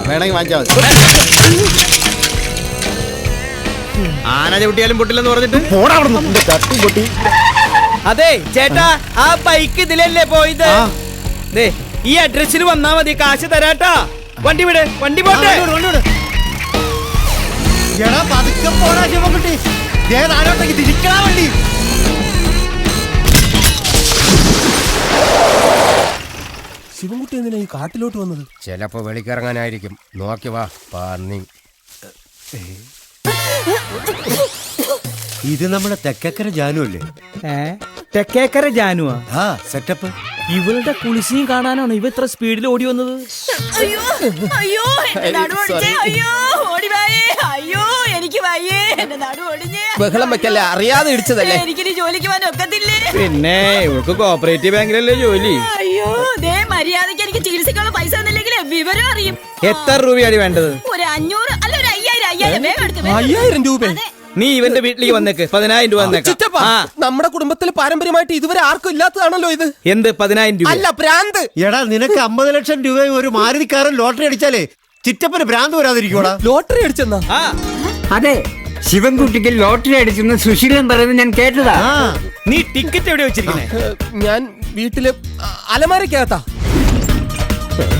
വേണമെങ്കിൽ വാങ്ങിച്ചാൽ മതി. ആന ചവിട്ടിയാലും പൊട്ടില്ലെന്ന് പറഞ്ഞിട്ട് പൊട്ടി. അതെ ചേട്ടാ, ആ ബൈക്ക് ഇതിലല്ലേ പോയത്? ദേ ഈ അഡ്രസ്സിൽ വന്നാ മതി, കാശ് തരാട്ടാ. വണ്ടി വിട്, വണ്ടി പോട്ടെ. പതുക്കെ പോടാ ശിവൻകുട്ടി, ആരോട്ടേക്ക് തിരിക്കണ വണ്ടി. ശിവൻകുട്ടി എന്തിനാ ഈ കാട്ടിലോട്ട് വന്നത്? ചിലപ്പോ വെളിക്കിറങ്ങാനായിരിക്കും. നോക്കി വാ പന്നി. ഇത് നമ്മുടെ തെക്കക്കര ജാനു അല്ലേ? തെക്കേക്കര ജാനുവാ? ആ സെറ്റപ്പ്. ഇവളുടെ കുളിസിയും കാണാനാണ് ഇവ ഇത്ര സ്പീഡിൽ ഓടി വന്നത്. അയ്യോ അയ്യോ എന്റെ നടു ഒടിഞ്ഞേ, അയ്യോ ഓടി വായേ, അയ്യോ എനിക്ക് വയ്യേ, എന്റെ നടു ഒടിഞ്ഞേ. ബഹളം വെക്കല്ലേ, അറിയാതെ ഇടിച്ചതല്ലേ. എനിക്കിനി ജോലിക്ക് പോകാൻ ഒക്കത്തില്ലേ? പിന്നെ ഇവൾക്ക് കോപ്പറേറ്റീവ് ബാങ്കിലല്ലേ ജോലി. അയ്യോ ദേ മര്യാദക്ക് എനിക്ക് ചികിത്സിക്കാനുള്ള പൈസ തന്നില്ലെങ്കിൽ വിവരം അറിയും. എത്ര രൂപയാണ് വേണ്ടത്? ഒരു 500 അല്ല ഒരു 5000 വേഗം എടുക്ക്, വേഗം. 5000 രൂപ? നീ ഇവന്റെ വീട്ടിലേക്ക് വന്നേക്ക്, 10000 രൂപ ചിറ്റപ്പ, നമ്മുടെ കുടുംബത്തിൽ പാരമ്പര്യമായിട്ട് ഇതുവരെ ആർക്കും ഇല്ലാത്തതാണല്ലോ ഇത്. എന്ത് 10000 രൂപ? അല്ല, ഭ്രാന്ത്. എടാ നിനക്ക് 50 ലക്ഷം രൂപയും ഒരു മാരുതിക്കാരൻ ലോട്ടറി അടിച്ചാലേ ചിറ്റപ്പന് ഭ്രാന്ത് വരാതിരിക്കോടാ. ലോട്ടറി അടിച്ചെന്നാ? അതെ, ശിവൻകുട്ടിക്ക് ലോട്ടറി അടിച്ചെന്ന് സുശീലൻ പറയുന്നത് ഞാൻ കേട്ടതാ. നീ ടിക്കറ്റ് എവിടെ വെച്ചിരിക്കണേ? ഞാൻ വീട്ടില് അലമാരക്കകത്താ.